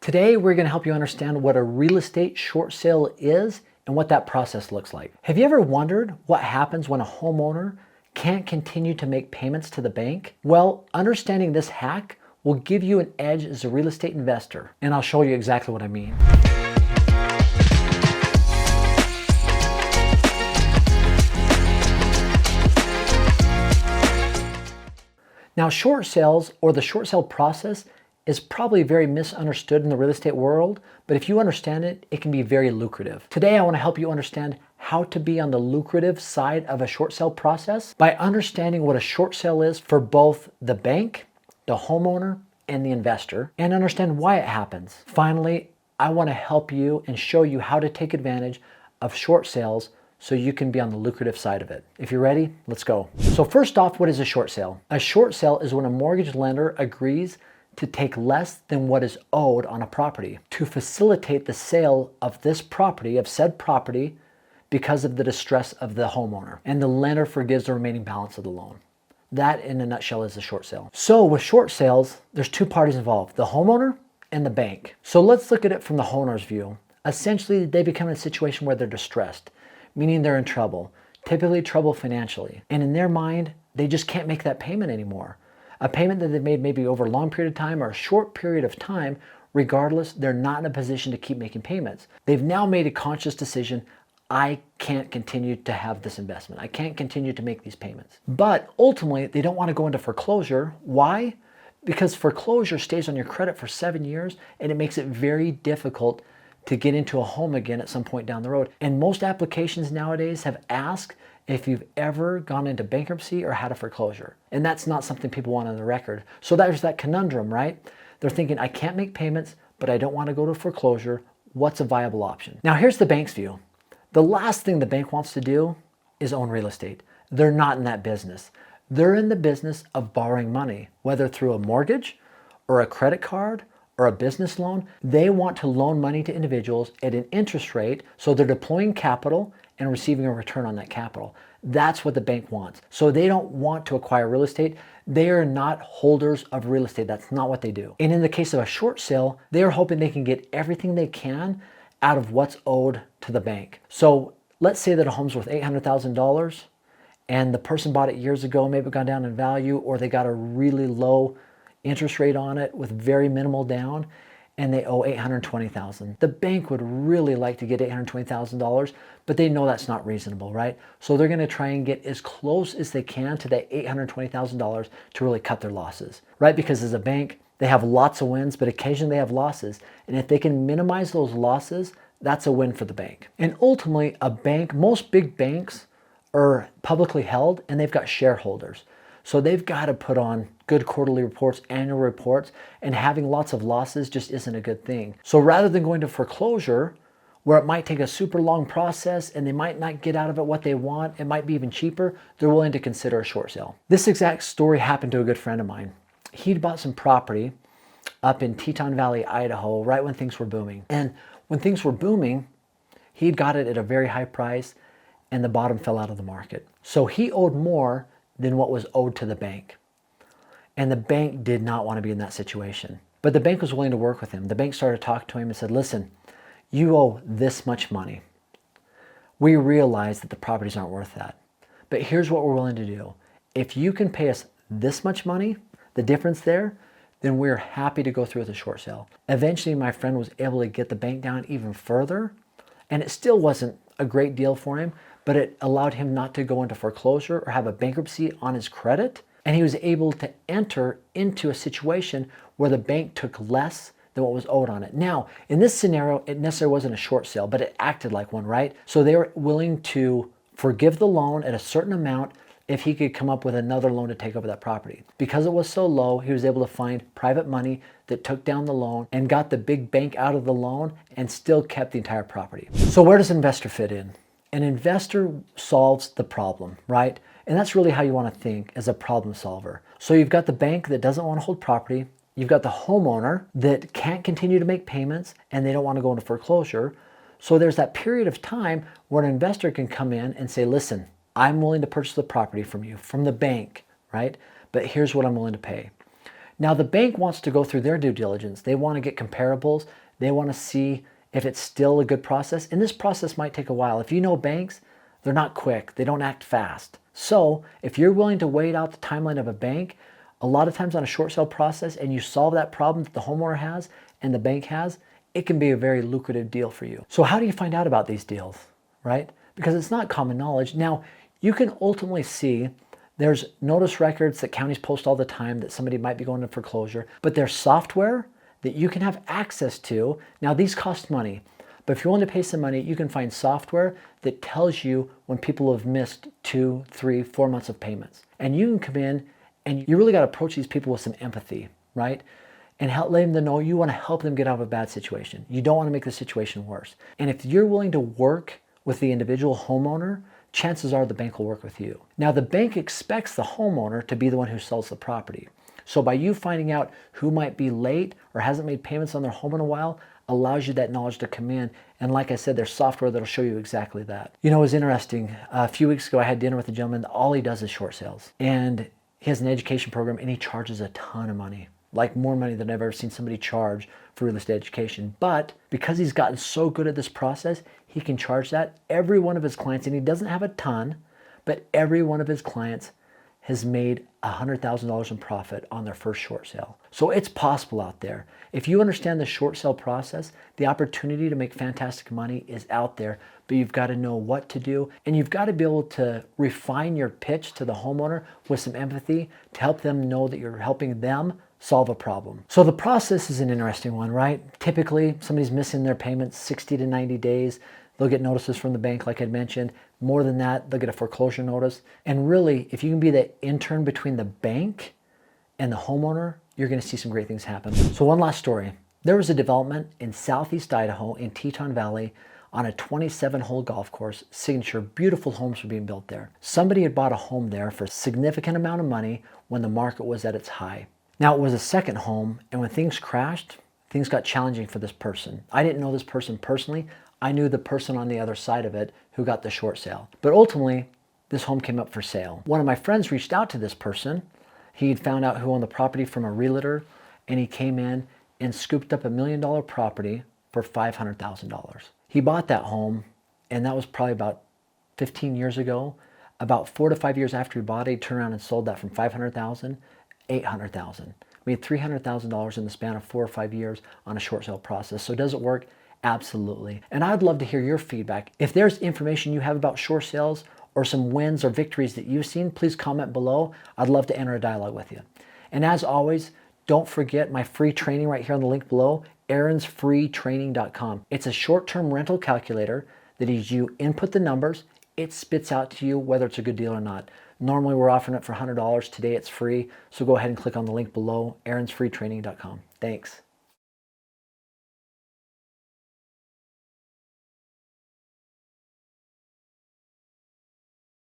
Today, we're going to help you understand what a real estate short sale is and what that process looks like. Have you ever wondered what happens when a homeowner can't continue to make payments to the bank? Well, understanding this hack will give you an edge as a real estate investor, and I'll show you exactly what I mean. Now, short sales or the short sale process is probably very misunderstood in the real estate world, but if you understand it, it can be very lucrative. Today, I want to help you understand how to be on the lucrative side of a short sale process by understanding what a short sale is for both the bank, the homeowner, and the investor, and understand why it happens. Finally, I want to help you and show you how to take advantage of short sales so you can be on the lucrative side of it. If you're ready, let's go. So first off, what is a short sale? A short sale is when a mortgage lender agrees to take less than what is owed on a property to facilitate the sale of this property, of said property, because of the distress of the homeowner. And the lender forgives the remaining balance of the loan. That, in a nutshell, is a short sale. So with short sales, there's two parties involved, the homeowner and the bank. So let's look at it from the homeowner's view. Essentially, they become in a situation where they're distressed, meaning they're in trouble, typically trouble financially. And in their mind, they just can't make that payment anymore. A payment that they've made maybe over a long period of time or a short period of time, regardless, they're not in a position to keep making payments. They've now made a conscious decision, I can't continue to have this investment. I can't continue to make these payments. But ultimately, they don't want to go into foreclosure. Why? Because foreclosure stays on your credit for 7 years and it makes it very difficult to get into a home again at some point down the road. And most applications nowadays have asked if you've ever gone into bankruptcy or had a foreclosure. And that's not something people want on the record. So there's that conundrum, right? They're thinking, I can't make payments, but I don't want to go to foreclosure. What's a viable option? Now here's the bank's view. The last thing the bank wants to do is own real estate. They're not in that business. They're in the business of borrowing money, whether through a mortgage or a credit card or a business loan. They want to loan money to individuals at an interest rate, so they're deploying capital and receiving a return on that capital. That's what the bank wants. So they don't want to acquire real estate. They are not holders of real estate. That's not what they do. And in the case of a short sale, they are hoping they can get everything they can out of what's owed to the bank. So let's say that a home's worth $800,000 and the person bought it years ago, maybe it gone down in value, or they got a really low interest rate on it with very minimal down, and they owe $820,000. The bank would really like to get $820,000, but they know that's not reasonable, right? So they're gonna try and get as close as they can to that $820,000 to really cut their losses, right? Because as a bank, they have lots of wins, but occasionally they have losses. And if they can minimize those losses, that's a win for the bank. And ultimately, a bank, most big banks are publicly held and they've got shareholders. So they've got to put on good quarterly reports, annual reports, and having lots of losses just isn't a good thing. So rather than going to foreclosure, where it might take a super long process and they might not get out of it what they want, it might be even cheaper, they're willing to consider a short sale. This exact story happened to a good friend of mine. He'd bought some property up in Teton Valley, Idaho, right when things were booming. And when things were booming, he'd got it at a very high price and the bottom fell out of the market. So he owed more than what was owed to the bank. And the bank did not want to be in that situation. But the bank was willing to work with him. The bank started to talk to him and said, listen, you owe this much money. We realize that the properties aren't worth that. But here's what we're willing to do. If you can pay us this much money, the difference there, then we're happy to go through with a short sale. Eventually, my friend was able to get the bank down even further, and it still wasn't a great deal for him, but it allowed him not to go into foreclosure or have a bankruptcy on his credit, and he was able to enter into a situation where the bank took less than what was owed on it. Now, in this scenario, it necessarily wasn't a short sale, but it acted like one, right? So they were willing to forgive the loan at a certain amount if he could come up with another loan to take over that property. Because it was so low, he was able to find private money that took down the loan and got the big bank out of the loan and still kept the entire property. So where does an investor fit in? An investor solves the problem, right? And that's really how you want to think as a problem solver. So you've got the bank that doesn't want to hold property. You've got the homeowner that can't continue to make payments and they don't want to go into foreclosure. So there's that period of time where an investor can come in and say, listen, I'm willing to purchase the property from you, from the bank, right? But here's what I'm willing to pay. Now the bank wants to go through their due diligence. They want to get comparables. They want to see if it's still a good process. And this process might take a while. If you know banks, they're not quick. They don't act fast. So if you're willing to wait out the timeline of a bank, a lot of times on a short sale process and you solve that problem that the homeowner has and the bank has, it can be a very lucrative deal for you. So how do you find out about these deals, right? Because it's not common knowledge. Now, you can ultimately see there's notice records that counties post all the time that somebody might be going into foreclosure, but there's software that you can have access to. Now, these cost money, but if you're willing to pay some money, you can find software that tells you when people have missed 2, 3, 4 months of payments. And you can come in and you really got to approach these people with some empathy, right? And let them know you want to help them get out of a bad situation. You don't want to make the situation worse. And if you're willing to work with the individual homeowner, chances are the bank will work with you. Now, the bank expects the homeowner to be the one who sells the property. So by you finding out who might be late or hasn't made payments on their home in a while, allows you that knowledge to come in. And like I said, there's software that'll show you exactly that. You know, it was interesting. A few weeks ago, I had dinner with a gentleman. All he does is short sales. And he has an education program and he charges a ton of money. Like more money than I've ever seen somebody charge for real estate education. But because he's gotten so good at this process, he can charge that. Every one of his clients, and he doesn't have a ton, but every one of his clients has made $100,000 in profit on their first short sale. So it's possible out there. If you understand the short sale process, the opportunity to make fantastic money is out there, but you've got to know what to do, and you've got to be able to refine your pitch to the homeowner with some empathy to help them know that you're helping them solve a problem. So the process is an interesting one, right? Typically, somebody's missing their payments 60 to 90 days. They'll get notices from the bank, like I mentioned. More than that, they'll get a foreclosure notice. And really, if you can be the intern between the bank and the homeowner, you're going to see some great things happen. So one last story. There was a development in southeast Idaho in Teton Valley on a 27-hole golf course, signature. Beautiful homes were being built there. Somebody had bought a home there for a significant amount of money when the market was at its high. Now, it was a second home, and when things crashed, things got challenging for this person. I didn't know this person personally. I knew the person on the other side of it who got the short sale. But ultimately, this home came up for sale. One of my friends reached out to this person. He'd found out who owned the property from a realtor, and he came in and scooped up $1 million property for $500,000. He bought that home, and that was probably about 15 years ago. About 4 to 5 years after he bought it, he turned around and sold that from $500,000, $800,000. Made $300,000 in the span of 4 or 5 years on a short sale process. So does it work? Absolutely. And I'd love to hear your feedback. If there's information you have about short sales or some wins or victories that you've seen, please comment below. I'd love to enter a dialogue with you. And as always, don't forget my free training right here on the link below, aaronsfreetraining.com. It's a short-term rental calculator that as you input the numbers, it spits out to you whether it's a good deal or not. Normally we're offering it for $100. Today it's free. So go ahead and click on the link below, aaronsfreetraining.com. Thanks.